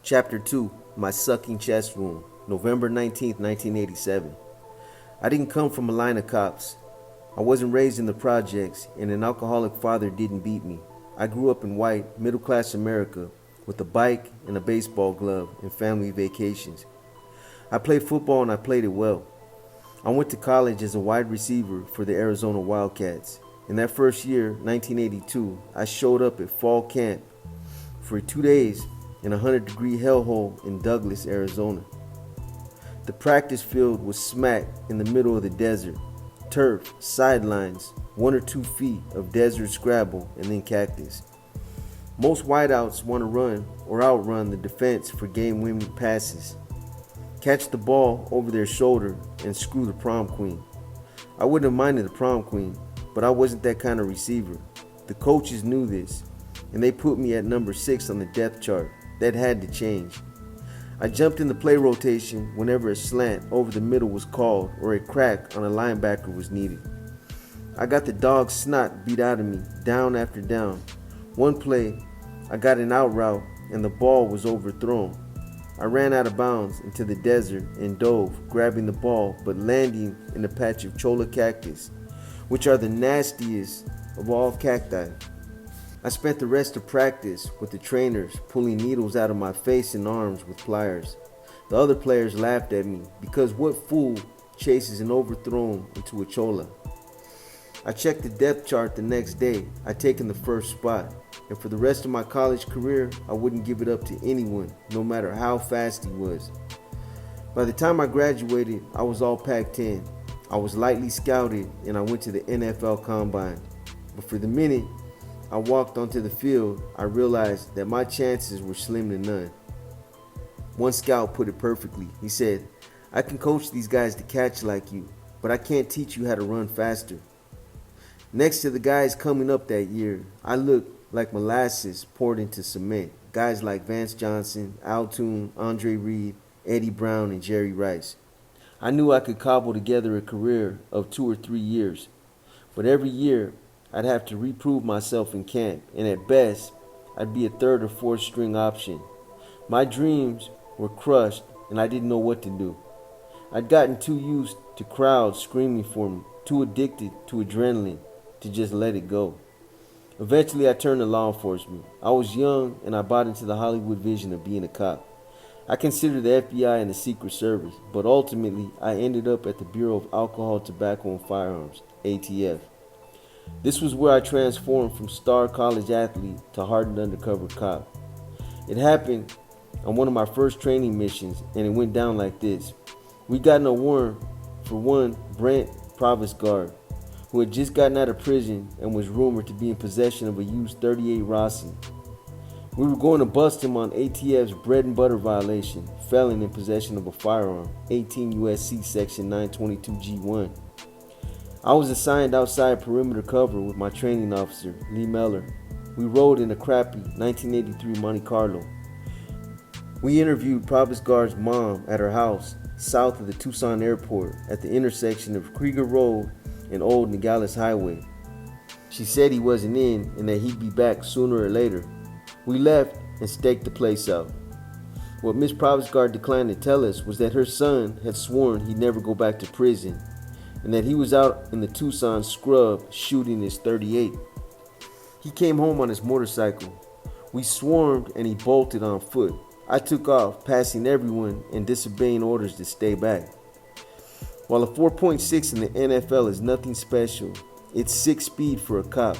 Chapter 2, My Sucking Chest Wound, November 19th, 1987. I didn't come from a line of cops. I wasn't raised in the projects, and an alcoholic father didn't beat me. I grew up in white, middle-class America with a bike and a baseball glove and family vacations. I played football and I played it well. I went to college as a wide receiver for the Arizona Wildcats. In that first year, 1982, I showed up at fall camp for 2 days in a 100-degree hellhole in Douglas, Arizona. The practice field was smack in the middle of the desert. Turf, sidelines, 1 or 2 feet of desert scrabble, and then cactus. Most wideouts want to run or outrun the defense for game-winning passes, catch the ball over their shoulder, and screw the prom queen. I wouldn't have minded the prom queen, but I wasn't that kind of receiver. The coaches knew this, and they put me at number 6 on the depth chart. That had to change. I jumped in the play rotation whenever a slant over the middle was called or a crack on a linebacker was needed. I got the dog's snot beat out of me, down after down. One play, I got an out route and the ball was overthrown. I ran out of bounds into the desert and dove, grabbing the ball but landing in a patch of cholla cactus, which are the nastiest of all cacti. I spent the rest of practice with the trainers pulling needles out of my face and arms with pliers. The other players laughed at me because what fool chases an overthrown into a cholla? I checked the depth chart the next day. I'd taken the first spot, and for the rest of my college career, I wouldn't give it up to anyone, no matter how fast he was. By the time I graduated, I was all Pac-10. I was lightly scouted, and I went to the NFL Combine. But for the minute I walked onto the field, I realized that my chances were slim to none. One scout put it perfectly. He said, "I can coach these guys to catch like you, but I can't teach you how to run faster." Next to the guys coming up that year, I looked like molasses poured into cement. Guys like Vance Johnson, Al Toon, Andre Reed, Eddie Brown, and Jerry Rice. I knew I could cobble together a career of 2 or 3 years, but every year I'd have to reprove myself in camp, and at best, I'd be a 3rd or 4th string option. My dreams were crushed, and I didn't know what to do. I'd gotten too used to crowds screaming for me, too addicted to adrenaline to just let it go. Eventually, I turned to law enforcement. I was young, and I bought into the Hollywood vision of being a cop. I considered the FBI and the Secret Service, but ultimately, I ended up at the Bureau of Alcohol, Tobacco, and Firearms, ATF. This was where I transformed from star college athlete to hardened undercover cop. It happened on one of my first training missions, and it went down like this. We got a warrant for one Brent Provisgard, who had just gotten out of prison and was rumored to be in possession of a used .38 Rossi. We were going to bust him on ATF's bread and butter violation, felon in possession of a firearm, 18 U.S.C. section 922 G1. I was assigned outside perimeter cover with my training officer, Lee Meller. We rode in a crappy 1983 Monte Carlo. We interviewed Provisgard's mom at her house south of the Tucson airport at the intersection of Krieger Road and Old Nogales Highway. She said he wasn't in and that he'd be back sooner or later. We left and staked the place out. What Miss Provisgard declined to tell us was that her son had sworn he'd never go back to prison, and that he was out in the Tucson scrub shooting his .38. He came home on his motorcycle. We swarmed and he bolted on foot. I took off, passing everyone and disobeying orders to stay back. While a 4.6 in the NFL is nothing special, it's 6 speed for a cop.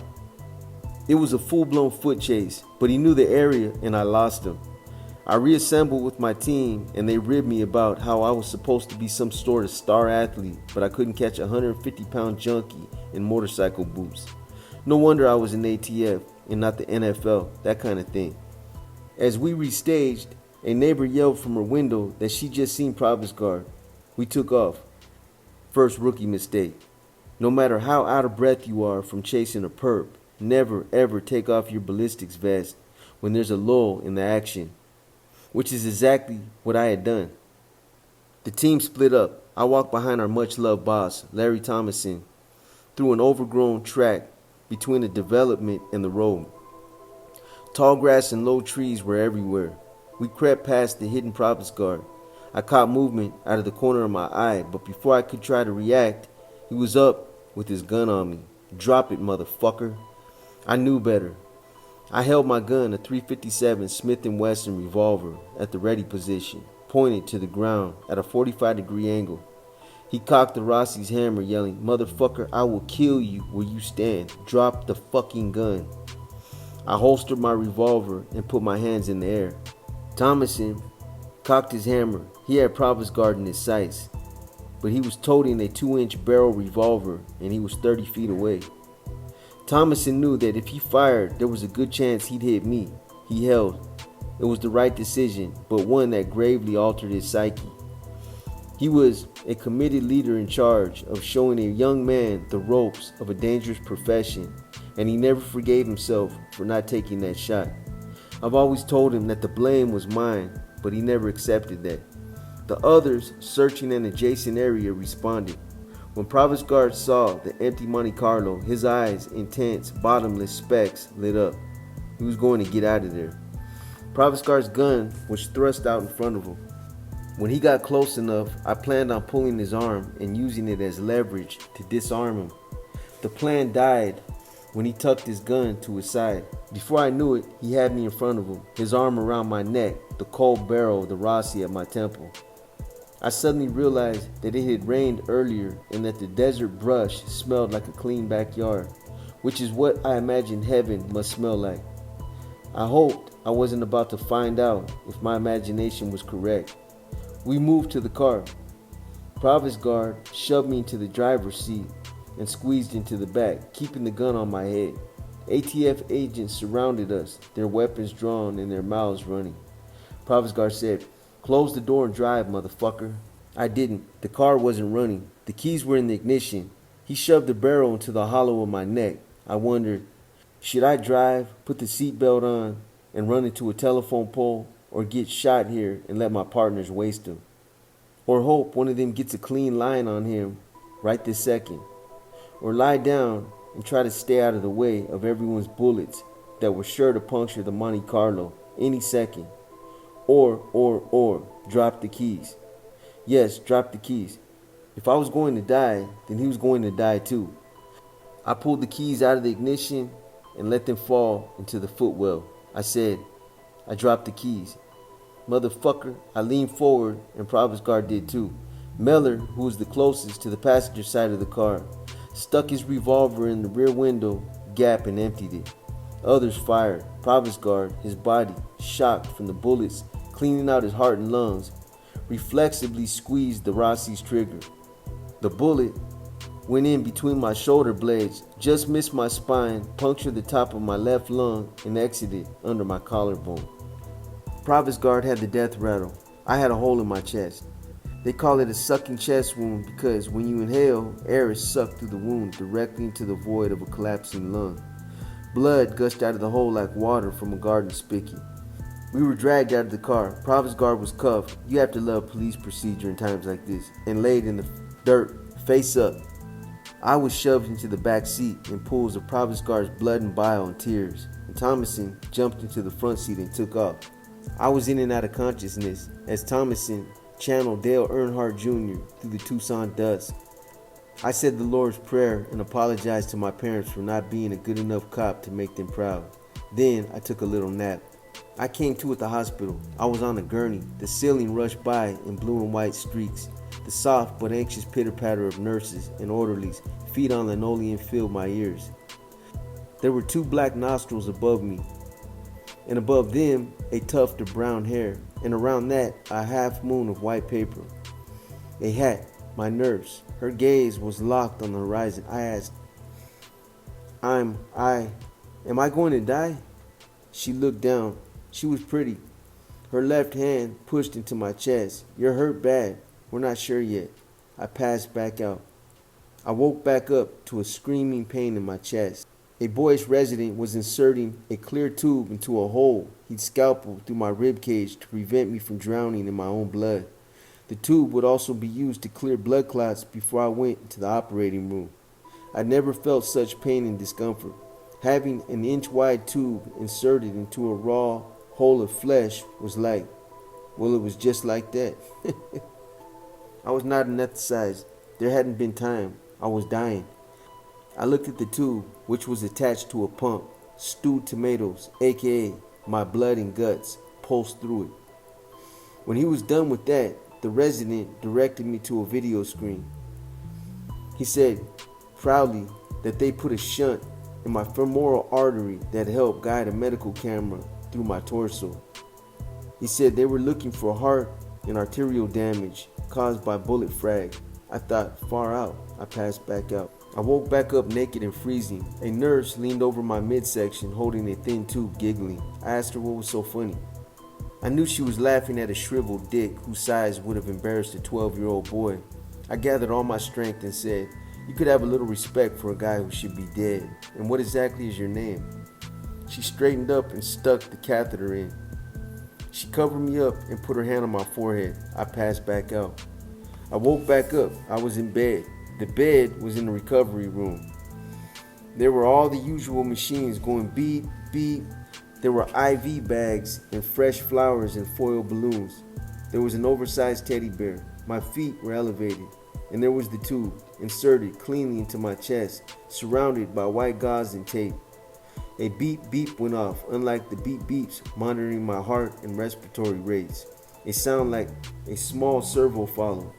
It was a full-blown foot chase, but he knew the area and I lost him. I reassembled with my team and they ribbed me about how I was supposed to be some sort of star athlete, but I couldn't catch a 150-pound junkie in motorcycle boots. No wonder I was in ATF and not the NFL, that kind of thing. As we restaged, a neighbor yelled from her window that she just seen Provisgard. We took off. First rookie mistake. No matter how out of breath you are from chasing a perp, never ever take off your ballistics vest when there's a lull in the action. Which is exactly what I had done. The team split up. I walked behind our much-loved boss, Larry Thomason, through an overgrown track between the development and the road. Tall grass and low trees were everywhere. We crept past the hidden province guard. I caught movement out of the corner of my eye, but before I could try to react, he was up with his gun on me. Drop it, motherfucker. I knew better. I held my gun, a .357 Smith & Wesson revolver, at the ready position, pointed to the ground at a 45-degree angle. He cocked the Rossi's hammer, yelling, "Motherfucker, I will kill you where you stand. Drop the fucking gun." I holstered my revolver and put my hands in the air. Thomason cocked his hammer. He had Provost Guard in his sights, but he was toting a 2-inch barrel revolver and he was 30 feet away. Thomason knew that if he fired, there was a good chance he'd hit me. He held. It was the right decision, but one that gravely altered his psyche. He was a committed leader in charge of showing a young man the ropes of a dangerous profession, and he never forgave himself for not taking that shot. I've always told him that the blame was mine, but he never accepted that. The others searching an adjacent area responded. When Provost Guard saw the empty Monte Carlo, his eyes, intense, bottomless specks, lit up. He was going to get out of there. Provost Guard's gun was thrust out in front of him. When he got close enough, I planned on pulling his arm and using it as leverage to disarm him. The plan died when he tucked his gun to his side. Before I knew it, he had me in front of him, his arm around my neck, the cold barrel of the Rossi at my temple. I suddenly realized that it had rained earlier and that the desert brush smelled like a clean backyard, which is what I imagined heaven must smell like. I hoped I wasn't about to find out if my imagination was correct. We moved to the car. Provost Guard shoved me into the driver's seat and squeezed into the back, keeping the gun on my head. ATF agents surrounded us, their weapons drawn and their mouths running. Provost Guard said, "Close the door and drive, motherfucker." I didn't. The car wasn't running. The keys were in the ignition. He shoved the barrel into the hollow of my neck. I wondered, should I drive, put the seatbelt on, and run into a telephone pole, or get shot here and let my partners waste him? Or hope one of them gets a clean line on him right this second? Or lie down and try to stay out of the way of everyone's bullets that were sure to puncture the Monte Carlo any second? Or drop the keys. Yes, drop the keys. If I was going to die, then he was going to die too. I pulled the keys out of the ignition and let them fall into the footwell. I said, I dropped the keys. Motherfucker, I leaned forward and Provost Guard did too. Meller, who was the closest to the passenger side of the car, stuck his revolver in the rear window gap and emptied it. Others fired. Provost Guard, his body, shocked from the bullets, cleaning out his heart and lungs, reflexively squeezed the Rossi's trigger. The bullet went in between my shoulder blades, just missed my spine, punctured the top of my left lung, and exited under my collarbone. Provost Guard had the death rattle. I had a hole in my chest. They call it a sucking chest wound because when you inhale, air is sucked through the wound directly into the void of a collapsing lung. Blood gushed out of the hole like water from a garden spigot. We were dragged out of the car. Provost Guard was cuffed. You have to love police procedure in times like this. And laid in the dirt, face up. I was shoved into the back seat in pools of Provost Guard's blood and bile and tears. And Thomason jumped into the front seat and took off. I was in and out of consciousness as Thomason channeled Dale Earnhardt Jr. through the Tucson dusk. I said the Lord's Prayer and apologized to my parents for not being a good enough cop to make them proud. Then I took a little nap. I came to at the hospital. I was on a gurney. The ceiling rushed by in blue and white streaks. The soft but anxious pitter-patter of nurses and orderlies' feet on linoleum filled my ears. There were 2 black nostrils above me, and above them a tuft of brown hair, and around that a half moon of white paper. A hat, my nurse. Her gaze was locked on the horizon. I asked, Am I going to die? She looked down. She was pretty. Her left hand pushed into my chest. You're hurt bad. We're not sure yet. I passed back out. I woke back up to a screaming pain in my chest. A boyish resident was inserting a clear tube into a hole he'd scalpeled through my ribcage to prevent me from drowning in my own blood. The tube would also be used to clear blood clots before I went into the operating room. I never felt such pain and discomfort. Having an inch-wide tube inserted into a raw, whole of flesh was like, well, it was just like that. I was not anesthetized. There hadn't been time. I was dying. I looked at the tube, which was attached to a pump. Stewed tomatoes, aka my blood and guts, pulsed through it. When he was done with that, the resident directed me to a video screen. He said proudly that they put a shunt in my femoral artery that helped guide a medical camera through my torso. He said they were looking for heart and arterial damage caused by bullet frag. I thought, far out. I passed back out. I woke back up naked and freezing. A nurse leaned over my midsection holding a thin tube, giggling. I asked her what was so funny. I knew she was laughing at a shriveled dick whose size would have embarrassed a 12-year-old boy. I gathered all my strength and said, "You could have a little respect for a guy who should be dead. And what exactly is your name?" She straightened up and stuck the catheter in. She covered me up and put her hand on my forehead. I passed back out. I woke back up. I was in bed. The bed was in the recovery room. There were all the usual machines going beep, beep. There were IV bags and fresh flowers and foil balloons. There was an oversized teddy bear. My feet were elevated. And there was the tube, inserted cleanly into my chest, surrounded by white gauze and tape. A beep beep went off, unlike the beep beeps monitoring my heart and respiratory rates. A sound like a small servo followed.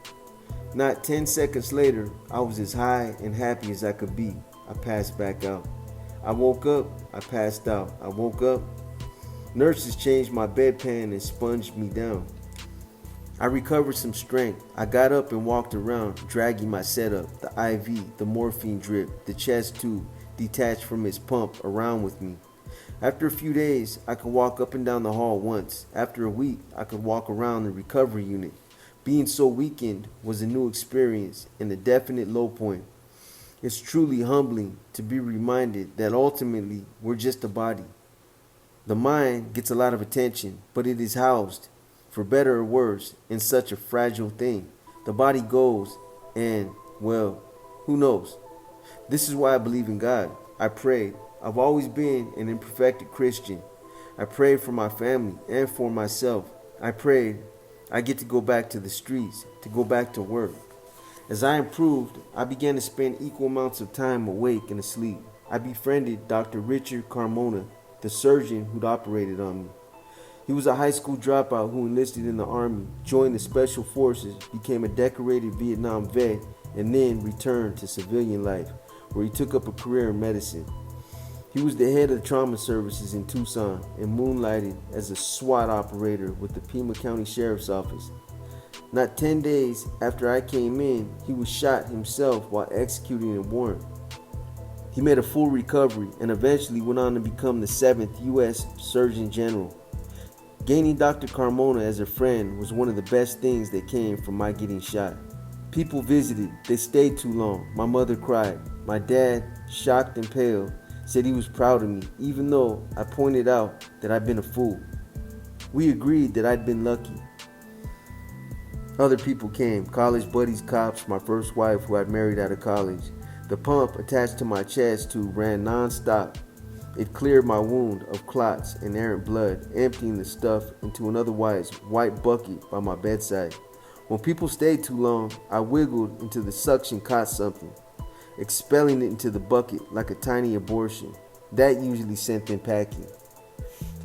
Not 10 seconds later, I was as high and happy as I could be. I passed back out. I woke up, I passed out. I woke up. Nurses changed my bedpan and sponged me down. I recovered some strength. I got up and walked around, dragging my setup, the IV, the morphine drip, the chest tube, detached from its pump, around with me. After a few days, I could walk up and down the hall once. After a week, I could walk around the recovery unit. Being so weakened was a new experience and a definite low point. It's truly humbling to be reminded that ultimately we're just a body. The mind gets a lot of attention, but it is housed, for better or worse, in such a fragile thing. The body goes and, well, who knows? This is why I believe in God. I prayed. I've always been an imperfected Christian. I prayed for my family and for myself. I prayed I get to go back to the streets, to go back to work. As I improved, I began to spend equal amounts of time awake and asleep. I befriended Dr. Richard Carmona, the surgeon who'd operated on me. He was a high school dropout who enlisted in the Army, joined the Special Forces, became a decorated Vietnam vet, and then returned to civilian life, where he took up a career in medicine. He was the head of the trauma services in Tucson and moonlighted as a SWAT operator with the Pima County Sheriff's Office. Not 10 days after I came in, he was shot himself while executing a warrant. He made a full recovery and eventually went on to become the 7th U.S. Surgeon General. Gaining Dr. Carmona as a friend was one of the best things that came from my getting shot. People visited, they stayed too long. My mother cried. My dad, shocked and pale, said he was proud of me, even though I pointed out that I'd been a fool. We agreed that I'd been lucky. Other people came, college buddies, cops, my first wife who I'd married out of college. The pump attached to my chest tube ran non-stop. It cleared my wound of clots and errant blood, emptying the stuff into an otherwise white bucket by my bedside. When people stayed too long, I wiggled until the suction caught something, expelling it into the bucket like a tiny abortion. That usually sent them packing.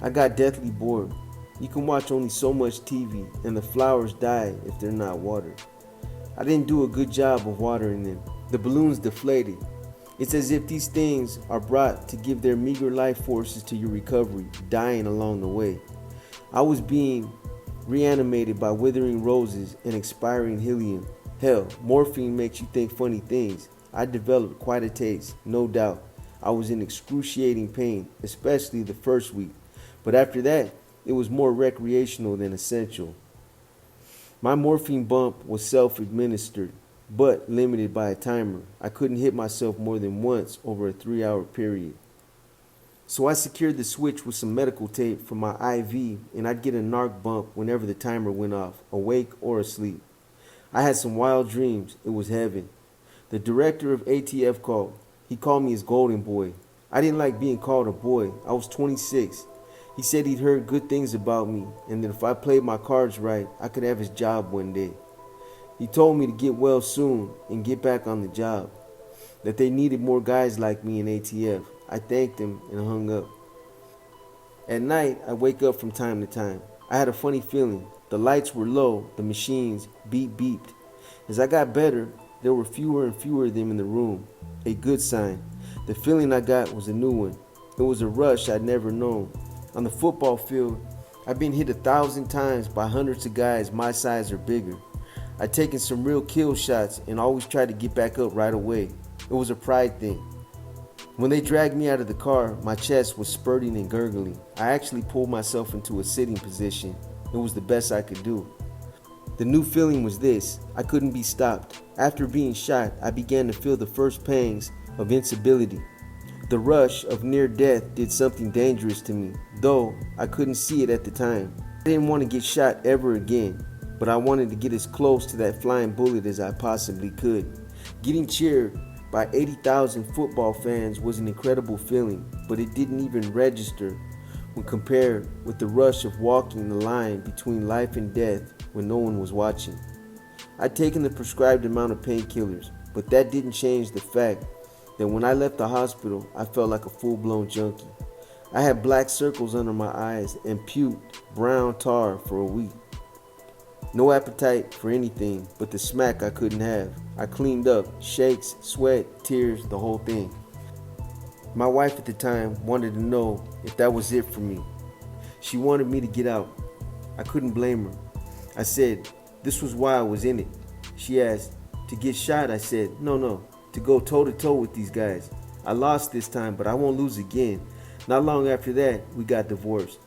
I got deathly bored. You can watch only so much TV, and the flowers die if they're not watered. I didn't do a good job of watering them. The balloons deflated. It's as if these things are brought to give their meager life forces to your recovery, dying along the way. I was being reanimated by withering roses and expiring helium. Hell, morphine makes you think funny things. I developed quite a taste, no doubt. I was in excruciating pain, especially the first week. But after that, it was more recreational than essential. My morphine bump was self-administered, but limited by a timer. I couldn't hit myself more than once over a 3-hour period. So I secured the switch with some medical tape from my IV, and I'd get a narc bump whenever the timer went off, awake or asleep. I had some wild dreams. It was heaven. The director of ATF called. He called me his golden boy. I didn't like being called a boy. I was 26. He said he'd heard good things about me and that if I played my cards right, I could have his job one day. He told me to get well soon and get back on the job, that they needed more guys like me in ATF. I thanked him and hung up. At night, I wake up from time to time. I had a funny feeling. The lights were low, the machines beeped. As I got better, there were fewer and fewer of them in the room. A good sign. The feeling I got was a new one. It was a rush I'd never known. On the football field, I've been hit 1,000 times by hundreds of guys my size or bigger. I'd taken some real kill shots and always tried to get back up right away. It was a pride thing. When they dragged me out of the car, my chest was spurting and gurgling. I actually pulled myself into a sitting position. It was the best I could do. The new feeling was this: I couldn't be stopped. After being shot, I began to feel the first pangs of instability. The rush of near death did something dangerous to me, though I couldn't see it at the time. I didn't want to get shot ever again, but I wanted to get as close to that flying bullet as I possibly could. Getting cheered by 80,000 football fans was an incredible feeling, but it didn't even register when compared with the rush of walking the line between life and death when no one was watching. I'd taken the prescribed amount of painkillers, but that didn't change the fact that when I left the hospital, I felt like a full-blown junkie. I had black circles under my eyes and puked brown tar for a week. No appetite for anything but the smack I couldn't have. I cleaned up, shakes, sweat, tears, the whole thing. My wife at the time wanted to know if that was it for me. She wanted me to get out. I couldn't blame her. I said, this was why I was in it. She asked, to get shot? I said, no, to go toe-to-toe with these guys. I lost this time, but I won't lose again. Not long after that, we got divorced.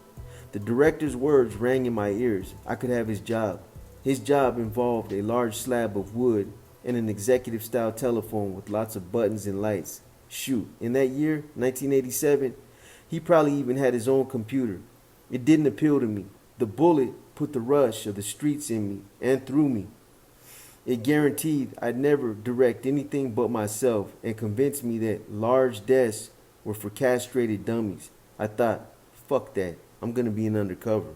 The director's words rang in my ears. I could have his job. His job involved a large slab of wood and an executive-style telephone with lots of buttons and lights. Shoot, in that year, 1987, he probably even had his own computer. It didn't appeal to me. The bullet put the rush of the streets in me and through me. It guaranteed I'd never direct anything but myself and convinced me that large desks were for castrated dummies. I thought, fuck that, I'm gonna be an undercover.